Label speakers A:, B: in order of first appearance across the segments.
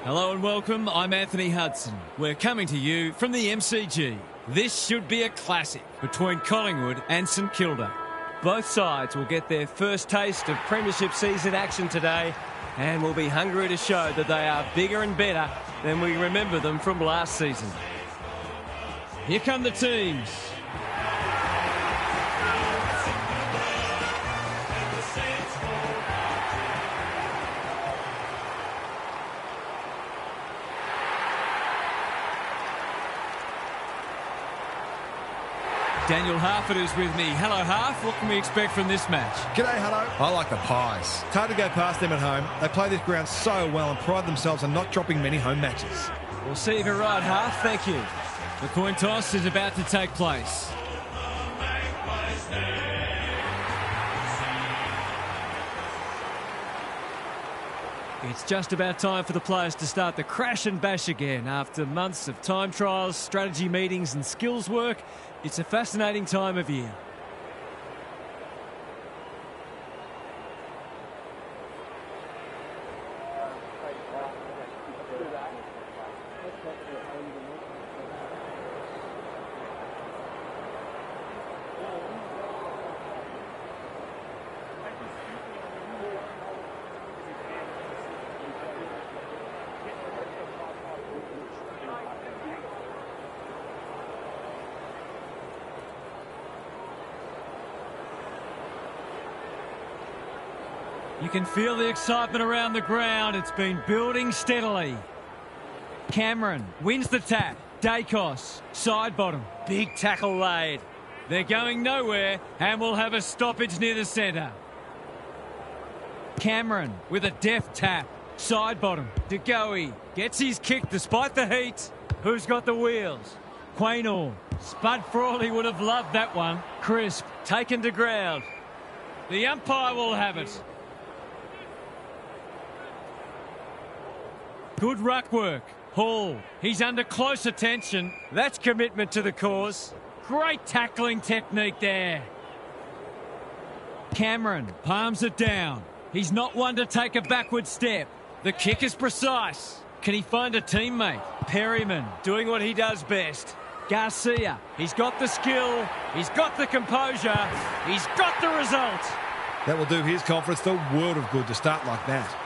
A: Hello and welcome, I'm Anthony Hudson. We're coming to you from the MCG. This should be a classic between Collingwood and St Kilda. Both sides will get their first taste of premiership season action today and will be hungry to show that they are bigger and better than we remember them from last season. Here come the teams. Daniel Harford is with me. Hello, Harf. What can we expect from this match?
B: G'day, hello. I like the Pies. It's hard to go past them at home. They play this ground so well and pride themselves on not dropping many home matches.
A: We'll see if you're right, Harf. Thank you. The coin toss is about to take place. It's just about time for the players to start the crash and bash again. After months of time trials, strategy meetings and skills work, it's a fascinating time of year. You can feel the excitement around the ground. It's been building steadily. Cameron wins the tap. Dacos, side bottom. Big tackle laid. They're going nowhere and will have a stoppage near the centre. Cameron with a deft tap. Side bottom. De Goey gets his kick despite the heat. Who's got the wheels? Quaynor. Spud Frawley would have loved that one. Crisp taken to ground. The umpire will have it. Good ruck work. Hall, he's under close attention. That's commitment to the cause. Great tackling technique there. Cameron palms it down. He's not one to take a backward step. The kick is precise. Can he find a teammate? Perryman doing what he does best. Garcia, he's got the skill. He's got the composure. He's got the result.
B: That will do his conference the world of good to start like that.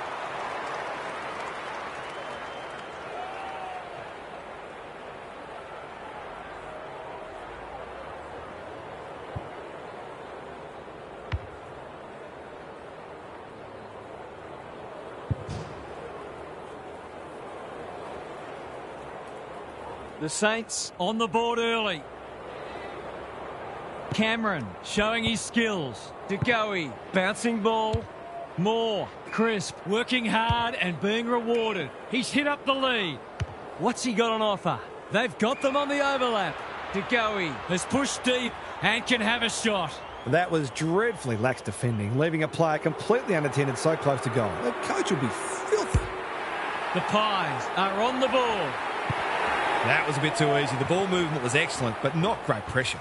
A: The Saints on the board early. Cameron showing his skills. De Goey, bouncing ball. Moore, Crisp, working hard and being rewarded. He's hit up the lead. What's he got on offer? They've got them on the overlap. De Goey has pushed deep and can have a shot.
B: That was dreadfully lax defending, leaving a player completely unattended so close to goal. The coach will be filthy.
A: The Pies are on the board.
B: That was a bit too easy. The ball movement was excellent, but not great pressure.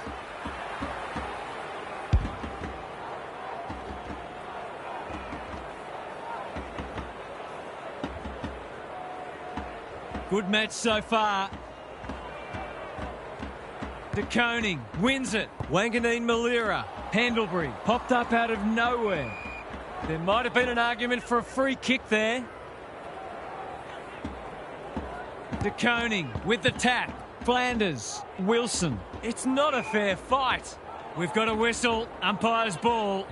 A: Good match so far. De Koning wins it. Wanganeen Malira. Pendlebury popped up out of nowhere. There might have been an argument for a free kick there. De Koning with the tap. Flanders. Wilson. It's not a fair fight. We've got a whistle. Umpire's ball.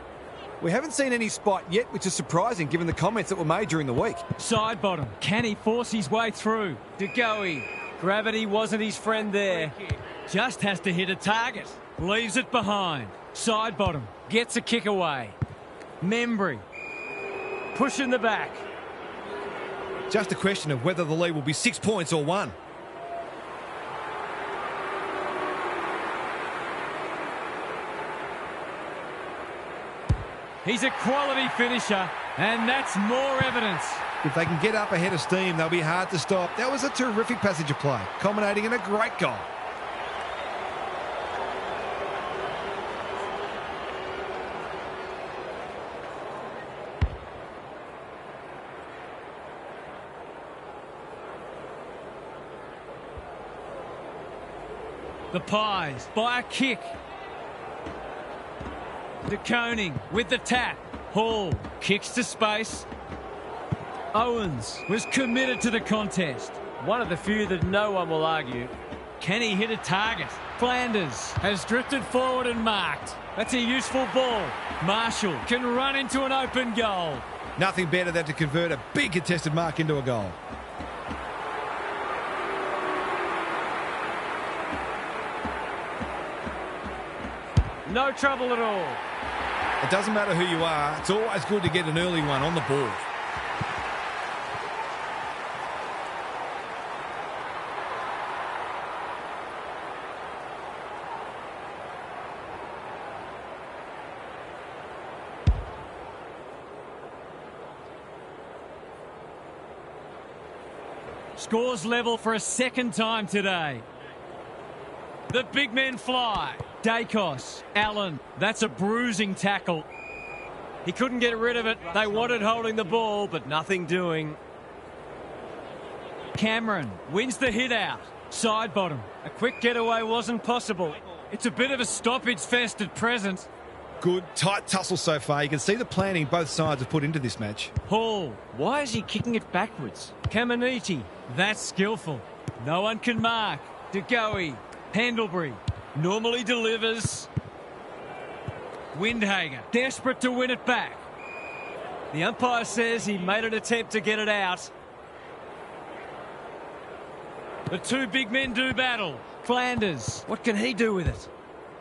B: We haven't seen any spot yet, which is surprising given the comments that were made during the week.
A: Side bottom. Can he force his way through? De Goey. Gravity wasn't his friend there. Just has to hit a target. Leaves it behind. Side bottom. Gets a kick away. Membry. Pushing the back.
B: Just a question of whether the lead will be 6 points or 1.
A: He's a quality finisher, and that's more evidence.
B: If they can get up ahead of steam, they'll be hard to stop. That was a terrific passage of play, culminating in a great goal.
A: The Pies by a kick. De Koning with the tap. Hall kicks to space. Owens was committed to the contest. One of the few that no one will argue. Can he hit a target? Flanders has drifted forward and marked. That's a useful ball. Marshall can run into an open goal.
B: Nothing better than to convert a big contested mark into a goal.
A: No trouble at all.
B: It doesn't matter who you are, it's always good to get an early one on the board.
A: Scores level for a second time today. The big men fly. Dacos, Allen, that's a bruising tackle. He couldn't get rid of it. They wanted holding the ball, but nothing doing. Cameron wins the hit out. Side bottom. A quick getaway wasn't possible. It's a bit of a stoppage fest at present.
B: Good, tight tussle so far. You can see the planning both sides have put into this match.
A: Hall, why is he kicking it backwards? Caminiti, that's skillful. No one can mark. De Goey, Pendlebury, normally delivers. Windhager, desperate to win it back. The umpire says he made an attempt to get it out. The two big men do battle. Flanders, what can he do with it?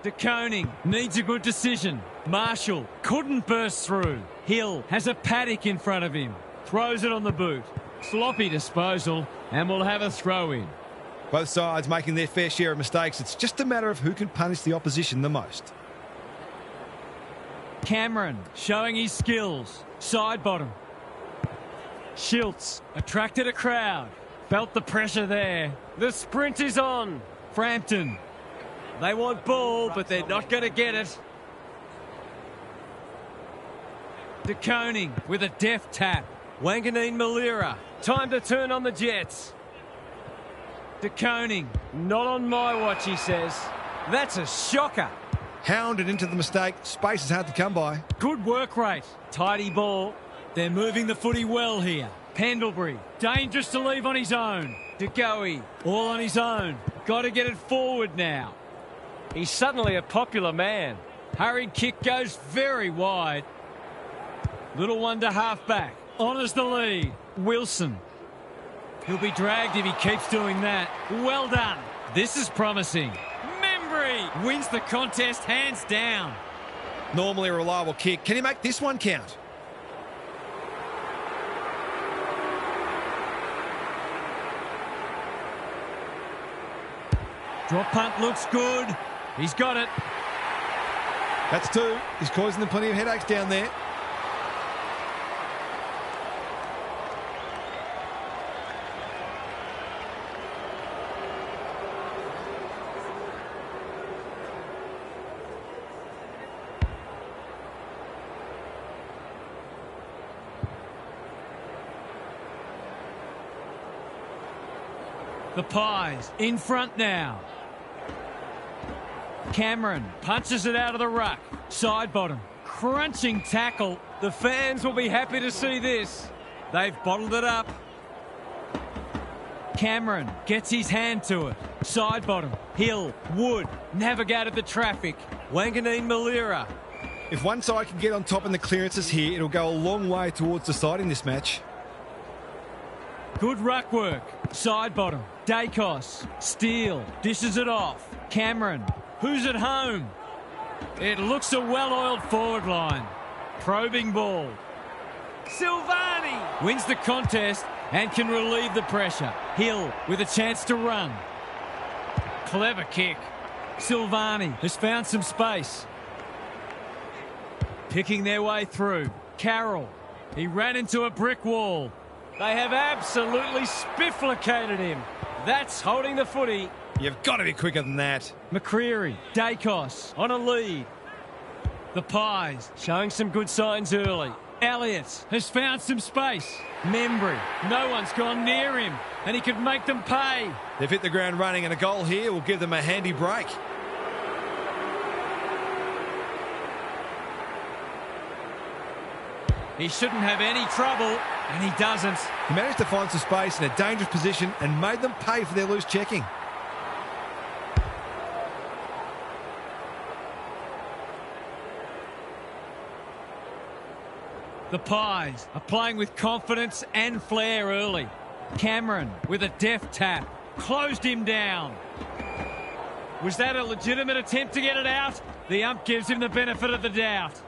A: De Koning needs a good decision. Marshall couldn't burst through. Hill has a paddock in front of him. Throws it on the boot. Sloppy disposal, and we'll have a throw in.
B: Both sides making their fair share of mistakes. It's just a matter of who can punish the opposition the most.
A: Cameron showing his skills. Side bottom. Schiltz attracted a crowd. Felt the pressure there. The sprint is on. Frampton. They want ball, but they're not going to get it. De Koning with a deft tap. Wanganeen Malira. Time to turn on the Jets. De Koning. Not on my watch, he says. That's a shocker.
B: Hounded into the mistake. Space is hard to come by.
A: Good work rate. Tidy ball. They're moving the footy well here. Pendlebury. Dangerous to leave on his own. De Goey. All on his own. Got to get it forward now. He's suddenly a popular man. Hurried kick goes very wide. Little one to half-back. Honours the lead. Wilson. He'll be dragged if he keeps doing that. Well done. This is promising. Membry wins the contest hands down.
B: Normally a reliable kick. Can he make this one count?
A: Drop punt looks good. He's got it.
B: That's two. He's causing them plenty of headaches down there.
A: The Pies in front now. Cameron punches it out of the ruck. Side bottom. Crunching tackle. The fans will be happy to see this. They've bottled it up. Cameron gets his hand to it. Side bottom. Hill. Wood. Navigated the traffic. Wanganeen Malira.
B: If one side can get on top in the clearances here, it'll go a long way towards deciding this match.
A: Good ruck work. Side bottom. Dacos. Steele. Dishes it off. Cameron. Who's at home? It looks a well-oiled forward line. Probing ball. Silvani wins the contest and can relieve the pressure. Hill with a chance to run. Clever kick. Silvani has found some space. Picking their way through. Carroll. He ran into a brick wall. They have absolutely spifflicated him. That's holding the footy.
B: You've got to be quicker than that.
A: McCreary, Dacos on a lead. The Pies showing some good signs early. Elliott has found some space. Membry, no one's gone near him. and he could make them pay.
B: They've hit the ground running, and a goal here will give them a handy break.
A: He shouldn't have any trouble, and he doesn't.
B: He managed to find some space in a dangerous position and made them pay for their loose checking.
A: The Pies are playing with confidence and flair early. Cameron with a deft tap. Closed him down. Was that a legitimate attempt to get it out? The ump gives him the benefit of the doubt.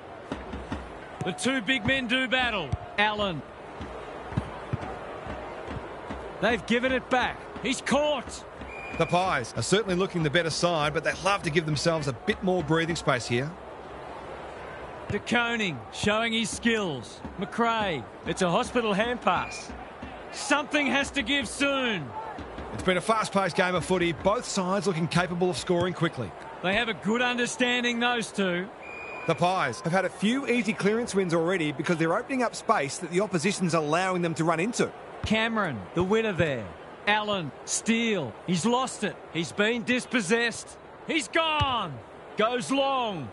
A: The two big men do battle. Allen. They've given it back. He's caught.
B: The Pies are certainly looking the better side, but they'd love to give themselves a bit more breathing space here.
A: De Koning showing his skills. McRae. It's a hospital hand pass. Something has to give soon.
B: It's been a fast-paced game of footy, both sides looking capable of scoring quickly.
A: They have a good understanding, those two.
B: The Pies have had a few easy clearance wins already because they're opening up space that the opposition's allowing them to run into.
A: Cameron, the winner there. Allen, Steele. He's lost it. He's been dispossessed. He's gone. Goes long.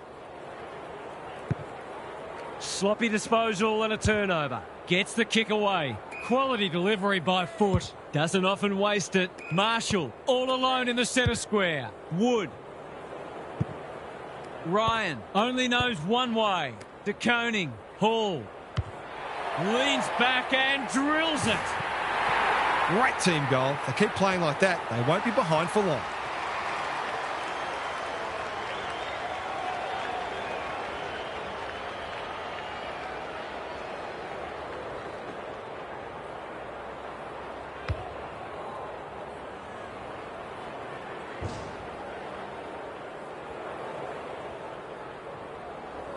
A: Sloppy disposal and a turnover. Gets the kick away. Quality delivery by foot. Doesn't often waste it. Marshall, all alone in the centre square. Wood. Ryan only knows one way. De Koning. Hall. Leans back and drills it.
B: Great team goal. If they keep playing like that, they won't be behind for long.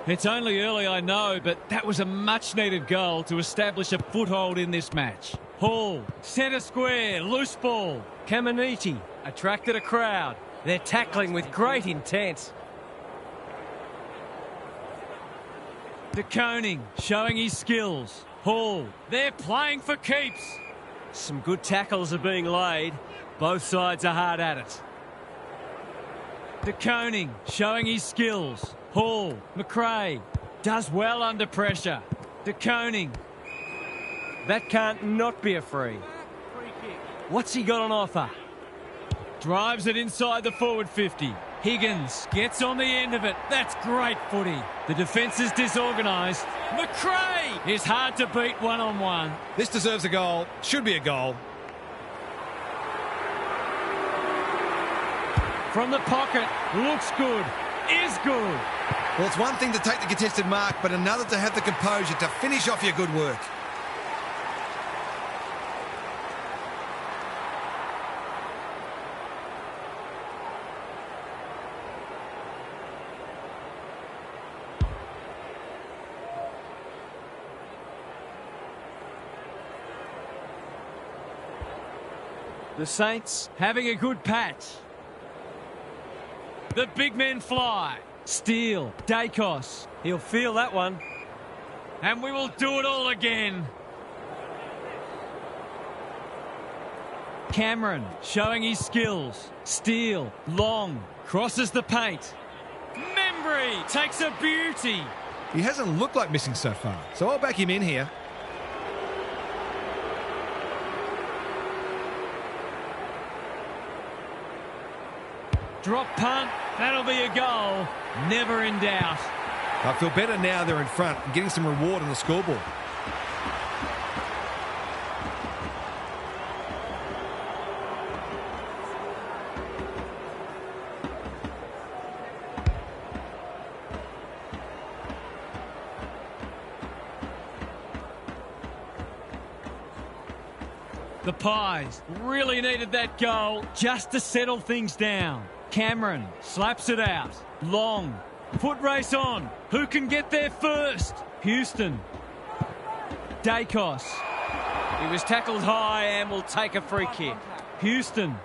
A: It's only early, I know, but that was a much-needed goal to establish a foothold in this match. Hall, centre square, loose ball. Caminiti attracted a crowd. They're tackling with great intent. De Koning showing his skills. Hall, they're playing for keeps. Some good tackles are being laid. Both sides are hard at it. De Koning showing his skills. Hall, McRae, does well under pressure. De Koning. That can't not be a free. What's he got on offer? Drives it inside the forward 50. Higgins gets on the end of it. That's great footy. The defence is disorganised. McRae is hard to beat one-on-one.
B: This deserves a goal. Should be a goal.
A: From the pocket. Looks good. Is good.
B: Well, it's one thing to take the contested mark, but another to have the composure to finish off your good work.
A: The Saints having a good patch. The big men fly. Steele, Dacos. He'll feel that one. And we will do it all again. Cameron showing his skills. Steele, long, crosses the paint. Membry takes a beauty.
B: He hasn't looked like missing so far, so I'll back him in here.
A: Drop punt, that'll be a goal. Never in doubt.
B: I feel better now they're in front and getting some reward on the scoreboard.
A: The Pies really needed that goal just to settle things down. Cameron slaps it out. Long. Foot race on. Who can get there first? Houston. Dacos. He was tackled high and will take a free kick. Houston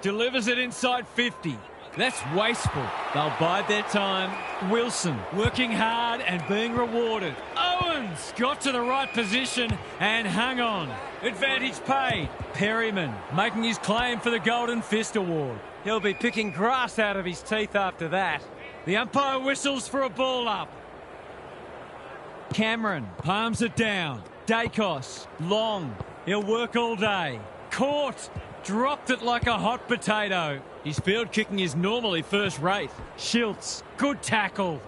A: delivers it inside 50. That's wasteful. They'll bide their time. Wilson working hard and being rewarded. Owen Owens got to the right position and hung on. Advantage paid. Perryman making his claim for the Golden Fist Award. He'll be picking grass out of his teeth after that. The umpire whistles for a ball up. Cameron palms it down. Dacos, long. He'll work all day. Caught. Dropped it like a hot potato. His field kicking is normally first rate. Schiltz, good tackle.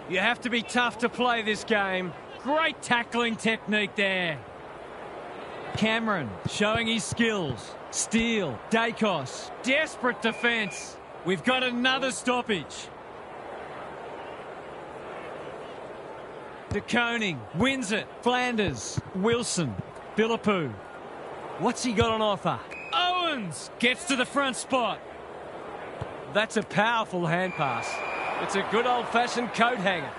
A: You have to be tough to play this game. Great tackling technique there. Cameron showing his skills. Steele, Dacos, desperate defence. We've got another stoppage. De Koning wins it. Flanders, Wilson, Philippou. What's he got on offer? Owens gets to the front spot. That's a powerful hand pass. It's a good old-fashioned coat hanger.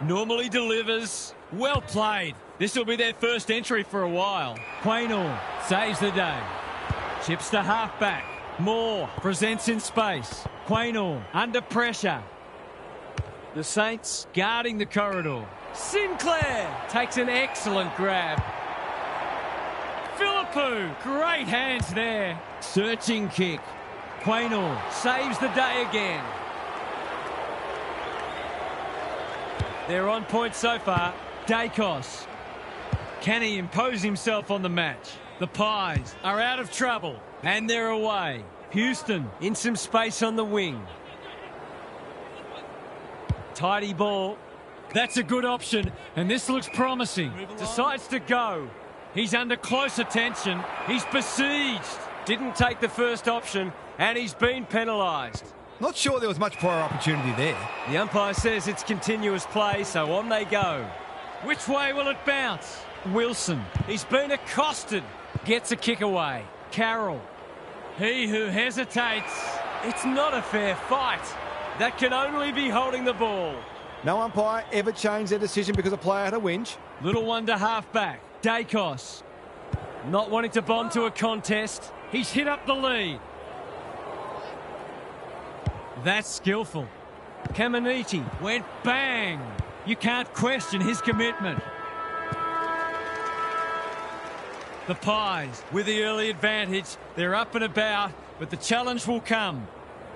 A: Normally delivers. Well played. This will be their first entry for a while. Quaynor saves the day. Chips to half-back. Moore presents in space. Quaynor under pressure. The Saints guarding the corridor. Sinclair takes an excellent grab. Philippou, great hands there. Searching kick. Quaynor saves the day again. They're on point so far. Dacos. Can he impose himself on the match? The Pies are out of trouble and they're away. Houston in some space on the wing. Tidy ball. That's a good option and this looks promising. Decides to go. He's under close attention. He's besieged. Didn't take the first option and he's been penalised.
B: Not sure there was much prior opportunity there.
A: The umpire says it's continuous play, so on they go. Which way will it bounce? Wilson. He's been accosted. Gets a kick away. Carroll. He who hesitates. It's not a fair fight. That can only be holding the ball.
C: No umpire ever changed their decision because a player had a whinge.
A: Little one to half-back. Dacos. Not wanting to bond to a contest. He's hit up the lead. That's skillful. Caminiti went bang. You can't question his commitment. The Pies with the early advantage. They're up and about, but the challenge will come.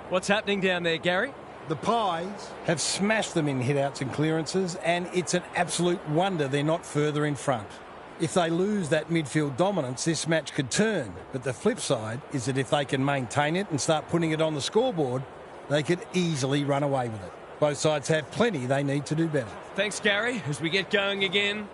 A: What's happening down there, Gary?
D: The Pies have smashed them in hit-outs and clearances, and it's an absolute wonder they're not further in front. If they lose that midfield dominance, this match could turn. But the flip side is that if they can maintain it and start putting it on the scoreboard, they could easily run away with it. Both sides have plenty they need to do better.
A: Thanks, Gary, as we get going again.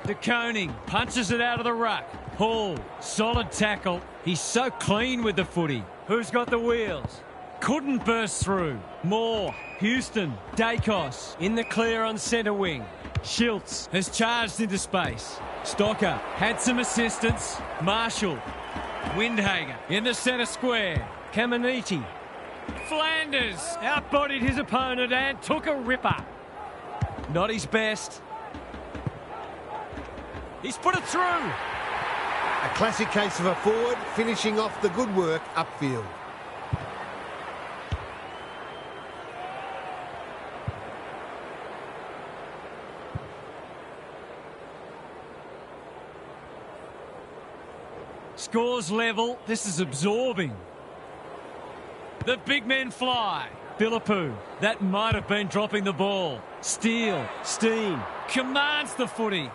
A: De Koning punches it out of the ruck. Hall, solid tackle. He's so clean with the footy. Who's got the wheels? Couldn't burst through. Moore, Houston, Dacos in the clear on centre wing. Schiltz has charged into space. Stocker had some assistance. Marshall, Windhager in the centre square. Caminiti. Flanders outbodied his opponent and took a ripper. Not his best. He's put it through.
C: A classic case of a forward finishing off the good work upfield.
A: Scores level. This is absorbing. The big men fly. Philippou. That might have been dropping the ball. Steele. Steen. Commands the footy.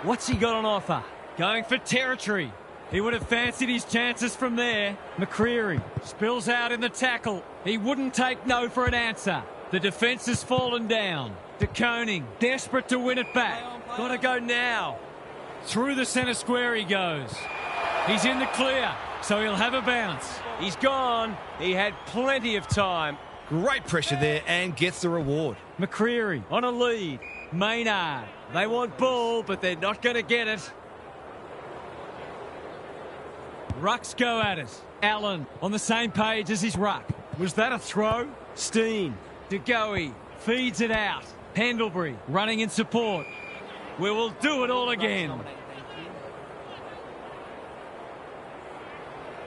A: What's he got on offer? Going for territory. He would have fancied his chances from there. McCreary spills out in the tackle. He wouldn't take no for an answer. The defence has fallen down. De Koning, desperate to win it back. Got to go now. Through the centre square he goes. He's in the clear, so he'll have a bounce. He's gone. He had plenty of time.
B: Great pressure there and gets the reward.
A: McCreary on a lead. Maynard. They want ball, but they're not going to get it. Rucks go at it. Allen on the same page as his ruck. Was that a throw? Steen. De Goey feeds it out. Pendlebury running in support. We will do it all again.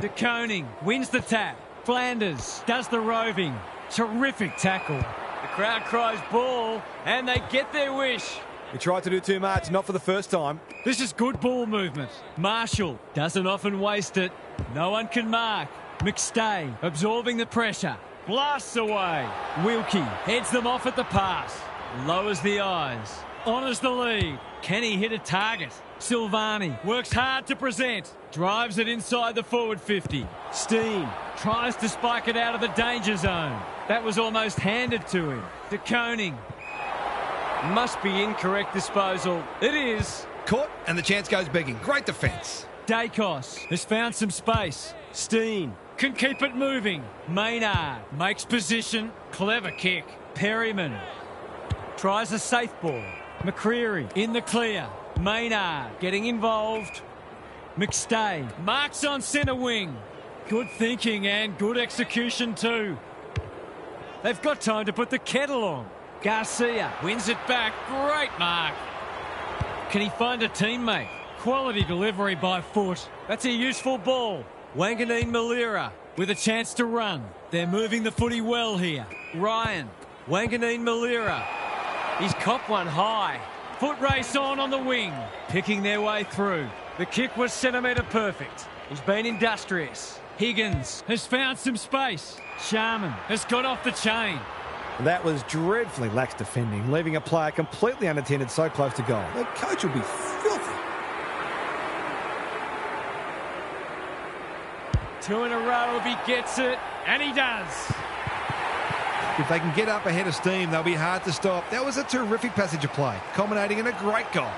A: De Koning wins the tap. Flanders does the roving. Terrific tackle. The crowd cries ball, and they get their wish.
B: He tried to do too much, not for the first time.
A: This is good ball movement. Marshall doesn't often waste it. No one can mark. McStay absorbing the pressure. Blasts away. Wilkie heads them off at the pass. Lowers the eyes. Honours the lead. Can he hit a target? Silvani works hard to present. Drives it inside the forward 50. Steen tries to spike it out of the danger zone. That was almost handed to him. De Koning. Must be incorrect disposal. It is.
B: Caught, and the chance goes begging. Great defence.
A: Dacos has found some space. Steen can keep it moving. Maynard makes position. Clever kick. Perryman tries a safe ball. McCreary in the clear. Maynard getting involved. McStay marks on centre wing. Good thinking and good execution too. They've got time to put the kettle on. Garcia wins it back. Great mark. Can he find a teammate? Quality delivery by foot. That's a useful ball. Wanganeen Malira with a chance to run. They're moving the footy well here. Ryan. Wanganeen Malira. He's copped one high. Foot race on the wing. Picking their way through. The kick was centimetre perfect. He's been industrious. Higgins has found some space. Sharman has got off the chain.
B: That was dreadfully lax defending, leaving a player completely unattended so close to goal. The coach will be filthy.
A: 2 in a row if he gets it, and he does.
B: If they can get up ahead of steam, they'll be hard to stop. That was a terrific passage of play, culminating in a great goal.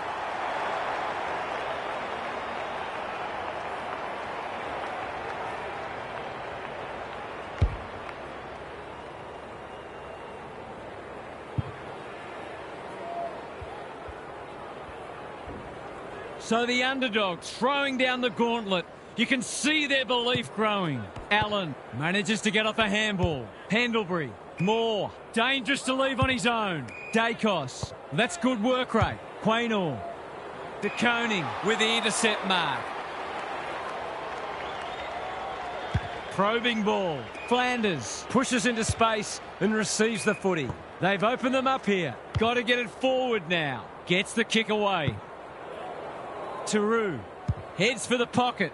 A: So the underdogs throwing down the gauntlet. You can see their belief growing. Allen manages to get off a handball. Pendlebury. Moore. Dangerous to leave on his own. Dacos. That's good work rate. Quaynor. De Koning with the intercept mark. Probing ball. Flanders pushes into space and receives the footy. They've opened them up here. Got to get it forward now. Gets the kick away. Taru heads for the pocket.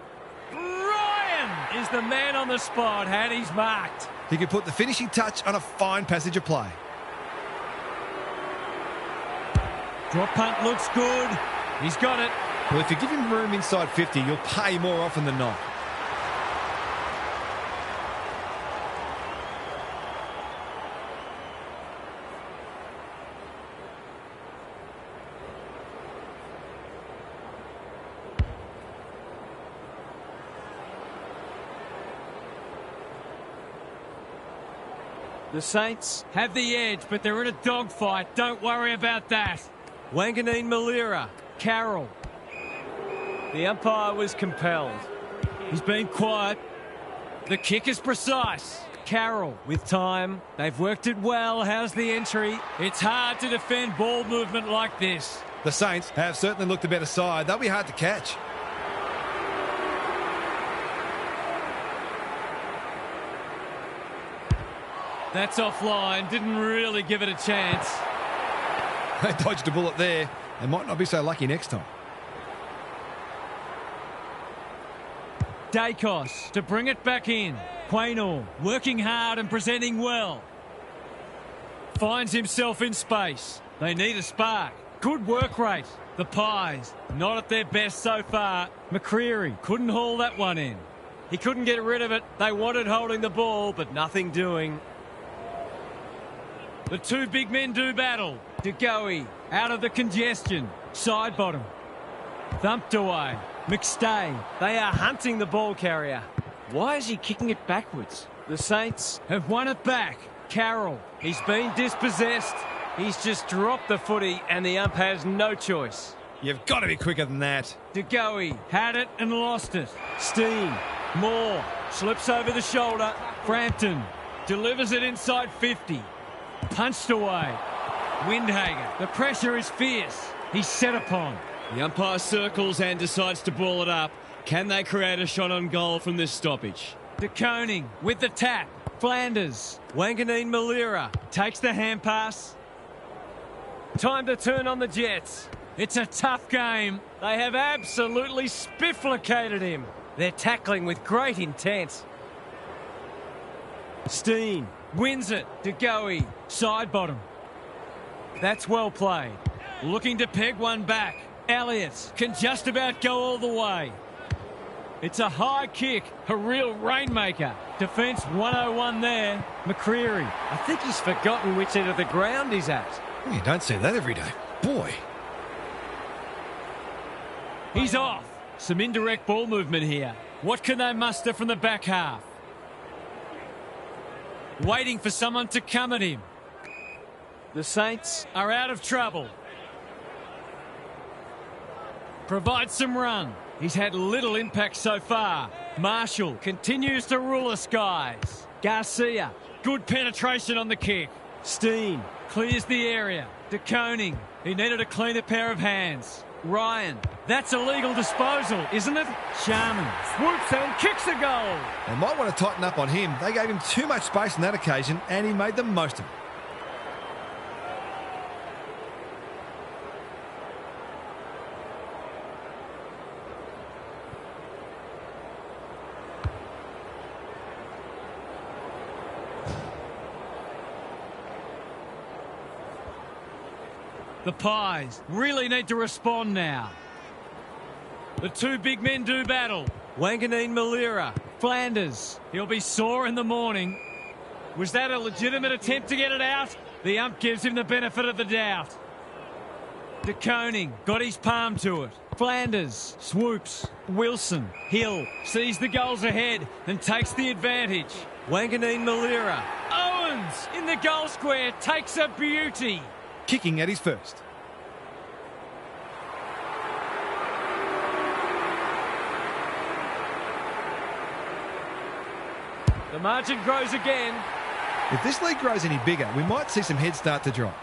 A: Ryan is the man on the spot, and he's marked.
B: He could put the finishing touch on a fine passage of play.
A: Drop punt looks good. He's got it.
B: Well, if you give him room inside 50, you'll pay more often than not.
A: The Saints have the edge, but they're in a dogfight. Don't worry about that. Wanganeen Malira. Carroll. The umpire was compelled. He's been quiet. The kick is precise. Carroll with time. They've worked it well. How's the entry? It's hard to defend ball movement like this.
B: The Saints have certainly looked the better side. They'll be hard to catch.
A: That's offline. Didn't really give it a chance.
B: They dodged a bullet there. They might not be so lucky next time.
A: Dacos to bring it back in. Quaynor working hard and presenting well. Finds himself in space. They need a spark. Good work rate. The Pies not at their best so far. McCreary couldn't haul that one in. He couldn't get rid of it. They wanted holding the ball, but nothing doing. The two big men do battle. De Goey out of the congestion. Side bottom. Thumped away. McStay. They are hunting the ball carrier. Why is he kicking it backwards? The Saints have won it back. Carroll. He's been dispossessed. He's just dropped the footy and the ump has no choice.
B: You've got to be quicker than that.
A: De Goey had it and lost it. Steen. Moore. Slips over the shoulder. Frampton. Delivers it inside 50. Punched away. Windhager. The pressure is fierce. He's set upon. The umpire circles and decides to ball it up. Can they create a shot on goal from this stoppage? De Koning with the tap. Flanders. Wanganeen Malira takes the hand pass. Time to turn on the Jets. It's a tough game. They have absolutely spifflicated him. They're tackling with great intent. Steen wins it. De Goey, side bottom. That's well played. Looking to peg one back. Elliott can just about go all the way. It's a high kick, a real rainmaker. Defence 101 there. McCreery, I think he's forgotten which end of the ground he's at.
B: You don't see that every day. Boy.
A: He's off. Some indirect ball movement here. What can they muster from the back half? Waiting for someone to come at him. The Saints are out of trouble. Provides some run. He's had little impact so far. Marshall continues to rule the skies. Garcia, good penetration on the kick. Steen clears the area. De Koning, he needed a cleaner pair of hands. Ryan, that's a legal disposal, isn't it? Sharman swoops and kicks a goal.
B: They might want to tighten up on him. They gave him too much space on that occasion, and he made the most of it.
A: The Pies really need to respond now. The two big men do battle. Wanganeen Malira, Flanders. He'll be sore in the morning. Was that a legitimate attempt to get it out? The ump gives him the benefit of the doubt. De Koning got his palm to it. Flanders swoops. Wilson, Hill sees the goals ahead and takes the advantage. Wanganeen Malira. Owens in the goal square takes a beauty.
B: Kicking at his first.
A: The margin grows again.
B: If this league grows any bigger, we might see some heads start to drop.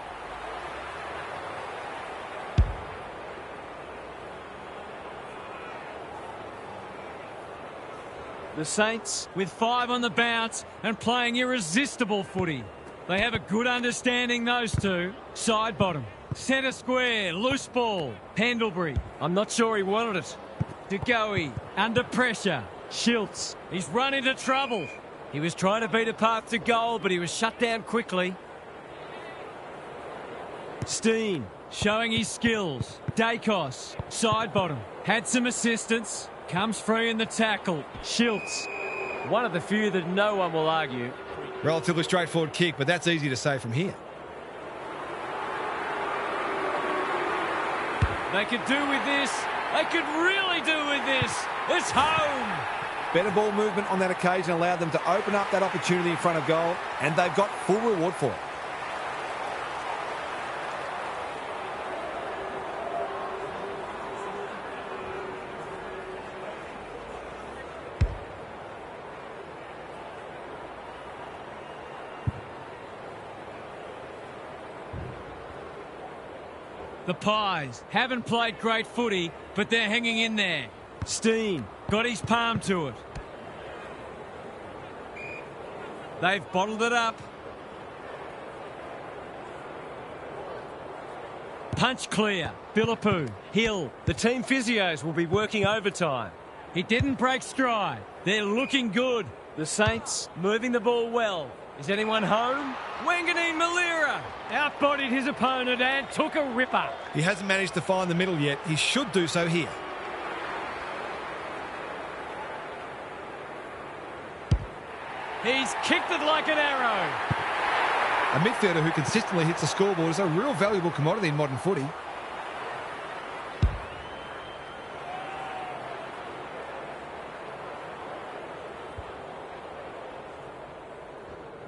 A: The Saints with 5 on the bounce and playing irresistible footy. They have a good understanding, those two. Side bottom. Centre square. Loose ball. Pendlebury. I'm not sure he wanted it. De Goey. Under pressure. Schiltz. He's run into trouble. He was trying to beat a path to goal, but he was shut down quickly. Steen. Showing his skills. Dacos. Side bottom. Had some assistance. Comes free in the tackle. Schiltz. One of the few that no one will argue.
B: Relatively straightforward kick, but that's easy to say from here.
A: They could do with this. They could really do with this. It's home.
B: Better ball movement on that occasion allowed them to open up that opportunity in front of goal, and they've got full reward for it.
A: The Pies haven't played great footy, but they're hanging in there. Steen got his palm to it. They've bottled it up. Punch clear. Philippou. Hill. The team physios will be working overtime. He didn't break stride. They're looking good. The Saints moving the ball well. Is anyone home? Wanganeen Malira outbodied his opponent and took a ripper.
B: He hasn't managed to find the middle yet. He should do so here.
A: He's kicked it like an arrow.
B: A midfielder who consistently hits the scoreboard is a real valuable commodity in modern footy.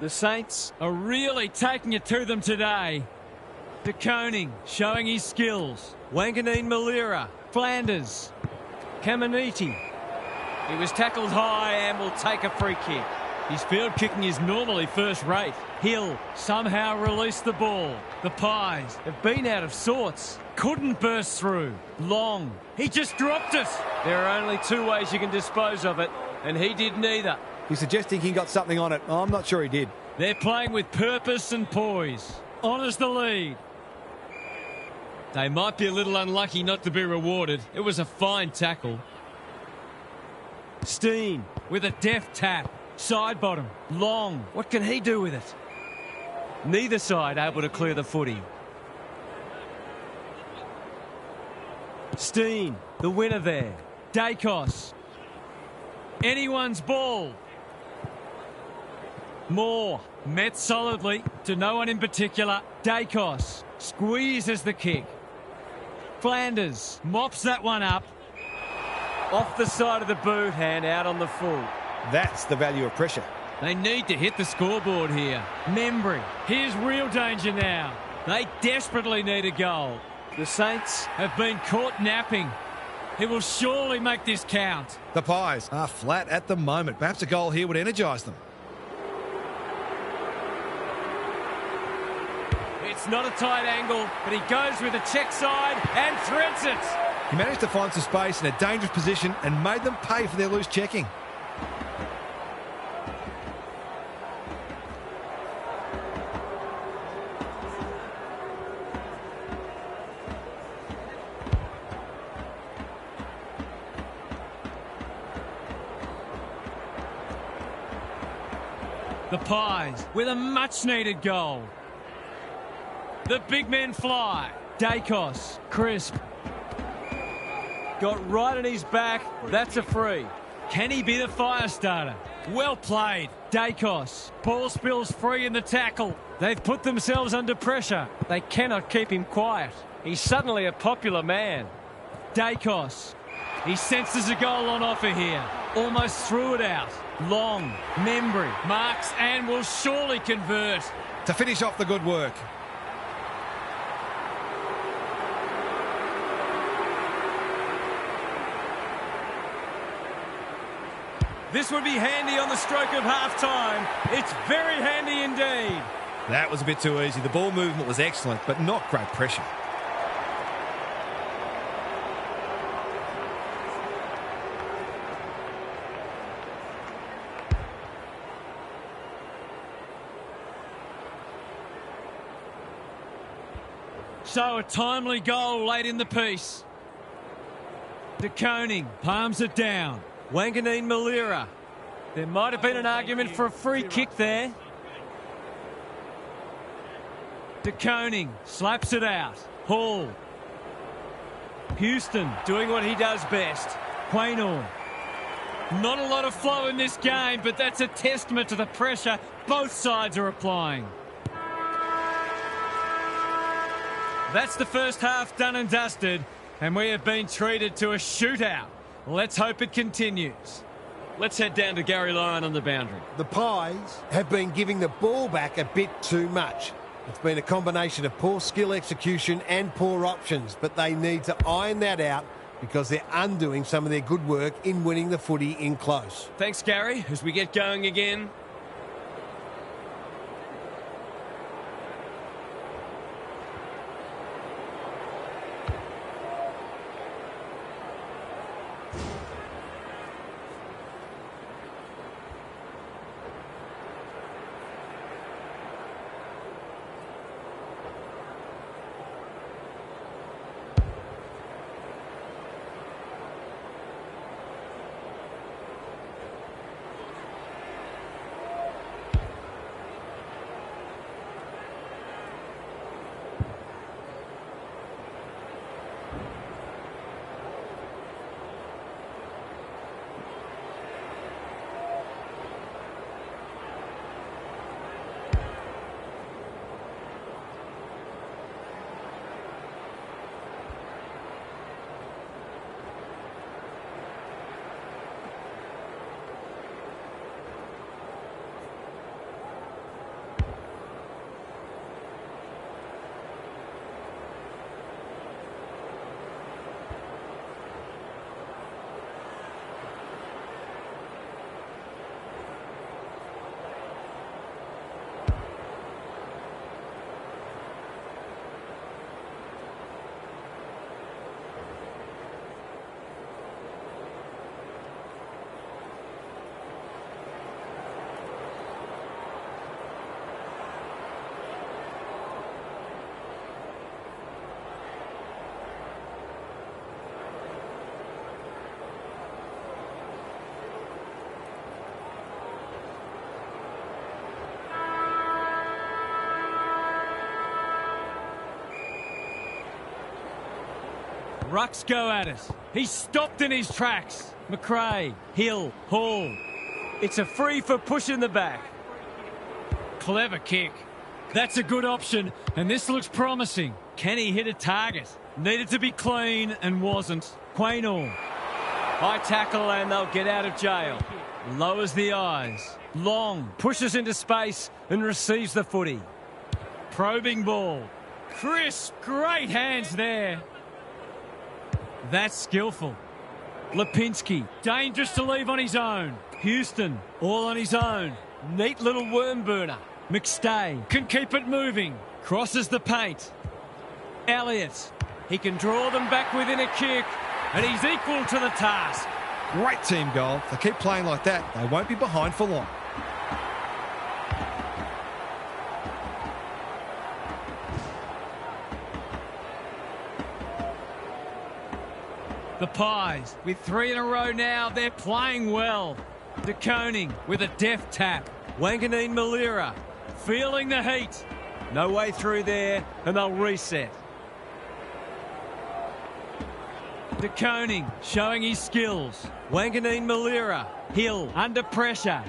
A: The Saints are really taking it to them today. De Koning showing his skills. Wanganeen Malira. Flanders. Caminiti. He was tackled high and will take a free kick. His field kicking is normally first rate. Hill somehow released the ball. The Pies have been out of sorts. couldn't burst through. Long. He just dropped it. There are only two ways you can dispose of it, and he did neither.
B: He's suggesting he got something on it. I'm not sure he did.
A: They're playing with purpose and poise. Honours the lead. They might be a little unlucky not to be rewarded. It was a fine tackle. Steen with a deft tap. Side bottom. Long. What can he do with it? Neither side able to clear the footy. Steen, the winner there. Dacos. Anyone's ball. Moore. Met solidly to no one in particular. Dacos squeezes the kick. Flanders mops that one up. Off the side of the boot, hand out on the full.
B: That's the value of pressure.
A: They need to hit the scoreboard here. Membry, here's real danger now. They desperately need a goal. The Saints have been caught napping. He will surely make this count.
B: The Pies are flat at the moment. Perhaps a goal here would energise them.
A: It's not a tight angle, but he goes with a check side and threads it.
B: He managed to find some space in a dangerous position and made them pay for their loose checking.
A: The Pies with a much-needed goal. The big men fly. Dacos, crisp. Got right on his back. That's a free. Can he be the fire starter? Well played. Dacos. Ball spills free in the tackle. They've put themselves under pressure. They cannot keep him quiet. He's suddenly a popular man. Dacos. He senses a goal on offer here. Almost threw it out. Long. Membry. Marks and will surely convert.
B: To finish off the good work.
A: This would be handy on the stroke of half-time. It's very handy indeed.
B: That was a bit too easy. The ball movement was excellent, but not great pressure.
A: So a timely goal late in the piece. De Koning palms it down. Wanganeen Malira. There might have been an argument for a free kick there. De Koning slaps it out. Hall. Houston doing what he does best. Quaynor. Not a lot of flow in this game, but that's a testament to the pressure both sides are applying. That's the first half done and dusted, and we have been treated to a shootout. Let's hope it continues. Let's head down to Gary Lyon on the boundary.
C: The Pies have been giving the ball back a bit too much. It's been a combination of poor skill execution and poor options, but they need to iron that out because they're undoing some of their good work in winning the footy in close.
A: Thanks, Gary. As we get going again. Rucks go at it. He's stopped in his tracks. McRae, Hill, Hall. It's a free for push in the back. Clever kick. That's a good option, and this looks promising. Can he hit a target? Needed to be clean and wasn't. Quaynor. High tackle and they'll get out of jail. Lowers the eyes. Long pushes into space and receives the footy. Probing ball. Crisp, great hands there. That's skillful. Lipinski, dangerous to leave on his own. Houston, all on his own. Neat little worm burner. McStay can keep it moving. Crosses the paint. Elliott, he can draw them back within a kick, and he's equal to the task.
B: Great team goal. If they keep playing like that, they won't be behind for long.
A: The Pies, with 3 in a row now, they're playing well. De Koning with a deft tap. Wanganeen Malira feeling the heat. No way through there, and they'll reset. De Koning showing his skills. Wanganeen Malira. Hill under pressure.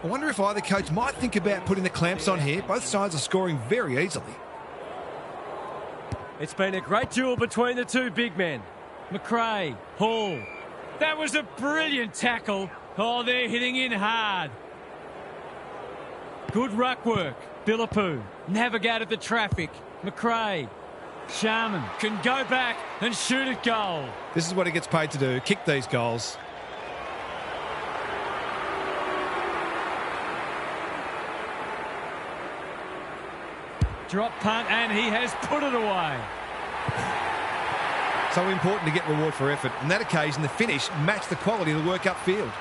B: I wonder if either coach might think about putting the clamps on here. Both sides are scoring very easily.
A: It's been a great duel between the two big men. McRae, Hall. That was a brilliant tackle. Oh, they're hitting in hard. Good ruck work. Philippou navigated the traffic. McRae. Sharman can go back and shoot at goal.
B: This is what he gets paid to do, kick these goals.
A: Drop punt, and he has put it away.
B: So important to get reward for effort. On that occasion, the finish matched the quality of the work upfield.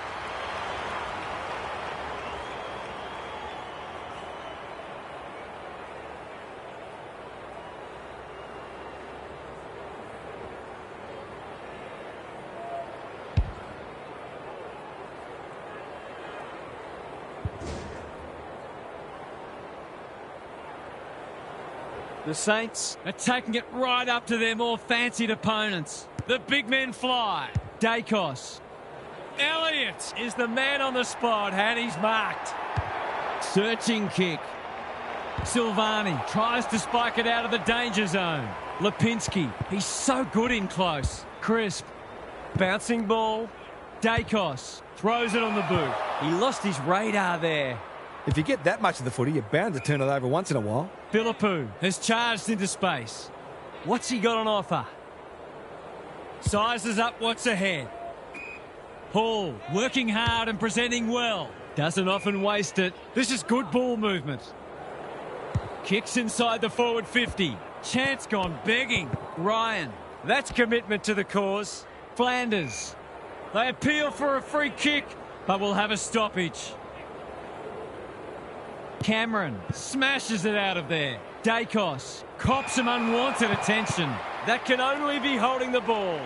A: The Saints are taking it right up to their more fancied opponents. The big men fly. Dacos. Elliott is the man on the spot, and he's marked. Searching kick. Silvani tries to spike it out of the danger zone. Lipinski, he's so good in close. Crisp. Bouncing ball. Dacos throws it on the boot. He lost his radar there.
E: If you get that much of the footy, you're bound to turn it over once in a while.
A: Philippou has charged into space. What's he got on offer? Sizes up what's ahead. Hall working hard and presenting well. Doesn't often waste it. This is good ball movement. Kicks inside the forward 50. Chance gone begging. Ryan. That's commitment to the cause. Flanders. They appeal for a free kick, but will have a stoppage. Cameron smashes it out of there. Dacos cops some unwanted attention. That can only be holding the ball.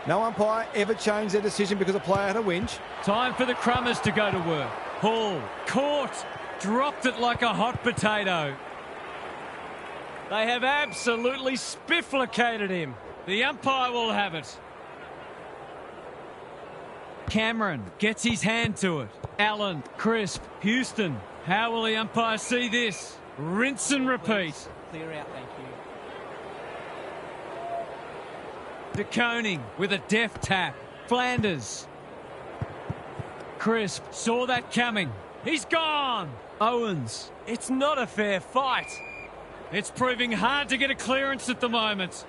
E: No umpire ever changed their decision because a player had a whinge.
A: Time for the Crummers to go to work. Hall caught. Dropped it like a hot potato. They have absolutely spifflicated him. The umpire will have it. Cameron gets his hand to it. Allen, Crisp, Houston. How will the umpire see this? Rinse and repeat.
F: Clear out, thank you.
A: De Koning with a deft tap. Flanders. Crisp saw that coming. He's gone. Owens. It's not a fair fight. It's proving hard to get a clearance at the moment.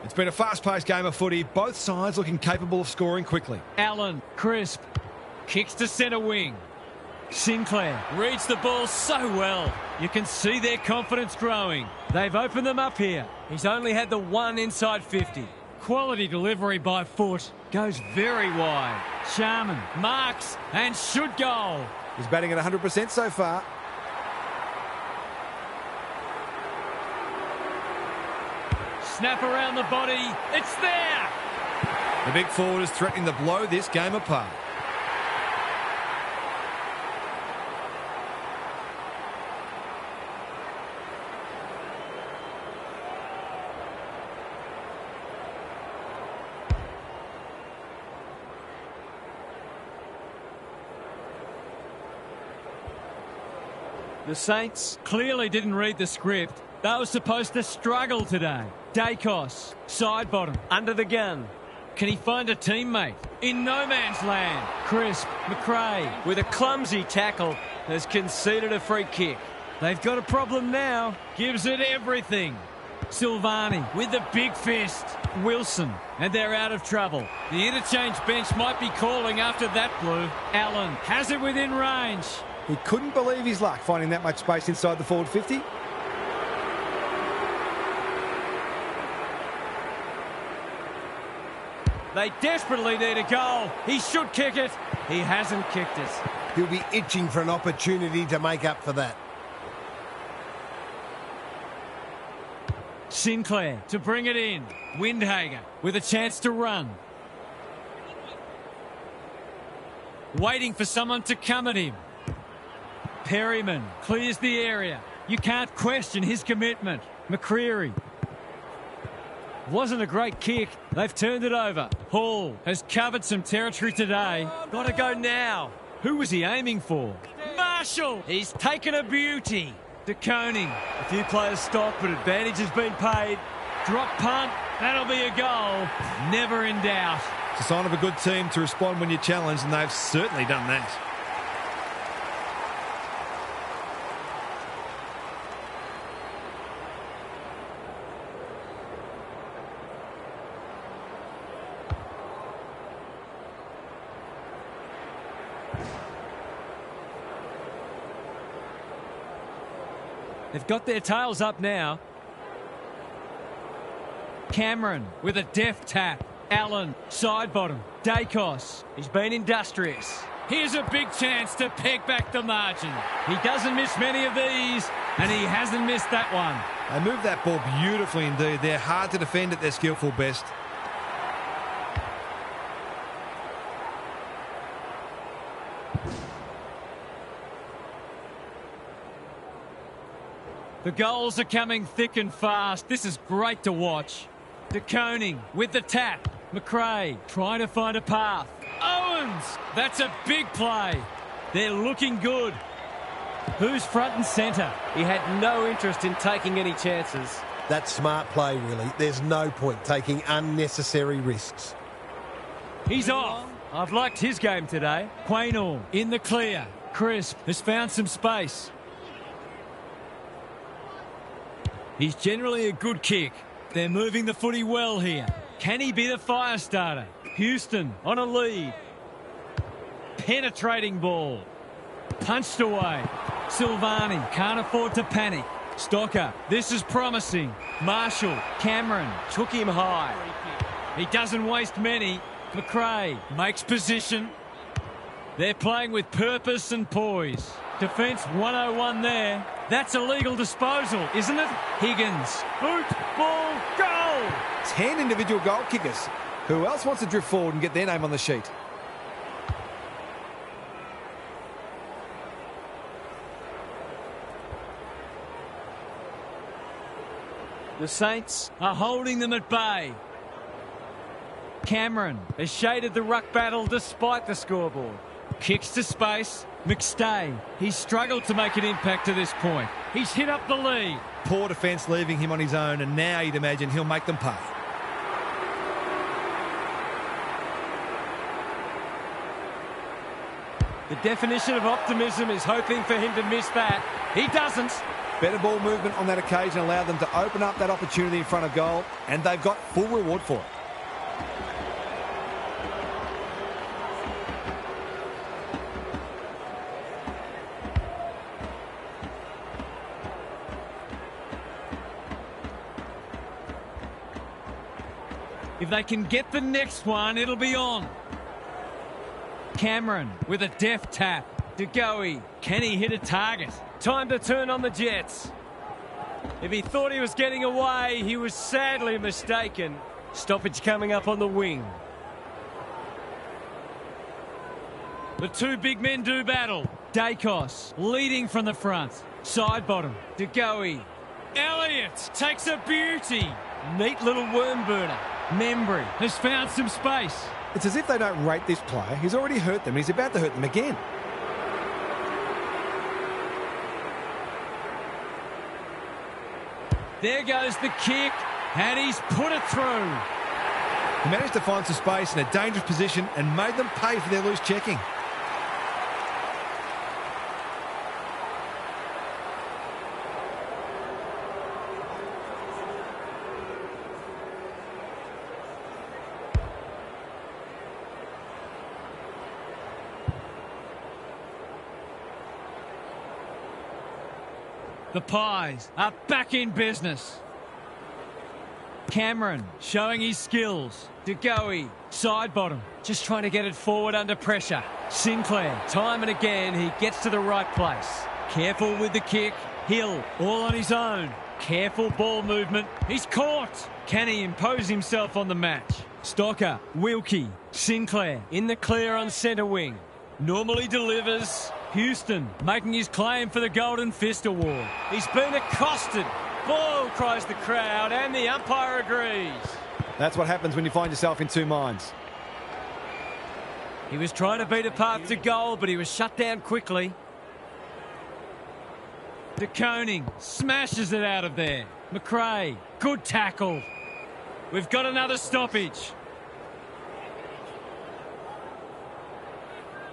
B: It's been a fast-paced game of footy. Both sides looking capable of scoring quickly.
A: Allen. Crisp. Kicks to centre wing. Sinclair reads the ball so well. You can see their confidence growing. They've opened them up here. He's only had the one inside 50. Quality delivery by foot. Goes very wide. Sharman marks and should goal.
E: He's batting at 100% so far.
A: Snap around the body. It's there.
B: The big forward is threatening to blow this game apart.
A: The Saints clearly didn't read the script. They were supposed to struggle today. Dacos, side bottom, under the gun. Can he find a teammate? In no man's land. Crisp, McRae, with a clumsy tackle, has conceded a free kick. They've got a problem now. Gives it everything. Silvani with the big fist. Wilson, and they're out of trouble. The interchange bench might be calling after that blue. Allen has it within range.
E: He couldn't believe his luck finding that much space inside the forward 50.
A: They desperately need a goal. He should kick it. He hasn't kicked it.
C: He'll be itching for an opportunity to make up for that.
A: Sinclair to bring it in. Windhager with a chance to run. Waiting for someone to come at him. Perryman clears the area. You can't question his commitment. McCreary. Wasn't a great kick. They've turned it over. Hall has covered some territory today. Got to go now. Who was he aiming for? Marshall. He's taken a beauty. De Koning. A few players stopped, but advantage has been paid. Drop punt. That'll be a goal. Never in doubt.
B: It's a sign of a good team to respond when you're challenged, and they've certainly done that.
A: They've got their tails up now. Cameron with a deft tap. Allen, side bottom. Dacos. He's been industrious. Here's a big chance to peg back the margin. He doesn't miss many of these, and he hasn't missed that one.
B: They move that ball beautifully indeed. They're hard to defend at their skillful best.
A: The goals are coming thick and fast. This is great to watch. De Koning with the tap. McRae trying to find a path. Owens! That's a big play. They're looking good. Who's front and centre? He had no interest in taking any chances.
C: That's smart play, really. There's no point taking unnecessary risks.
A: He's off. I've liked his game today. Quaynor in the clear. Crisp has found some space. He's generally a good kick. They're moving the footy well here. Can he be the fire starter? Houston on a lead. Penetrating ball. Punched away. Silvani can't afford to panic. Stocker, this is promising. Marshall, Cameron took him high. He doesn't waste many. McRae makes position. They're playing with purpose and poise. Defence 101 there. That's a legal disposal, isn't it? Higgins. Boot, ball, goal!
E: 10 individual goal kickers. Who else wants to drift forward and get their name on the sheet?
A: The Saints are holding them at bay. Cameron has shaded the ruck battle despite the scoreboard. Kicks to space. McStay. He's struggled to make an impact to this point. He's hit up the lead.
B: Poor defence leaving him on his own, and now you'd imagine he'll make them pay.
A: The definition of optimism is hoping for him to miss that. He doesn't.
E: Better ball movement on that occasion allowed them to open up that opportunity in front of goal, and they've got full reward for it.
A: If they can get the next one, it'll be on. Cameron with a deft tap. De Goey. Can he hit a target? Time to turn on the Jets. If he thought he was getting away, he was sadly mistaken. Stoppage coming up on the wing. The two big men do battle. Dacos leading from the front. Side bottom. De Goey. Elliott takes a beauty. Neat little worm burner. Membry has found some space.
E: It's as if they don't rate this player. He's already hurt them. He's about to hurt them again.
A: There goes the kick, and he's put it through.
B: He managed to find some space in a dangerous position and made them pay for their loose checking.
A: The Pies are back in business. Cameron showing his skills. De Goey, side bottom, just trying to get it forward under pressure. Sinclair, time and again, he gets to the right place. Careful with the kick. Hill, all on his own. Careful ball movement. He's caught. Can he impose himself on the match? Stocker, Wilkie, Sinclair in the clear on centre wing. Normally delivers. Houston making his claim for the Golden Fist Award. He's been accosted. Ball, cries the crowd, and the umpire agrees.
E: That's what happens when you find yourself in two minds.
A: He was trying to beat a path to goal, but he was shut down quickly. De Koning smashes it out of there. McRae, good tackle. We've got another stoppage.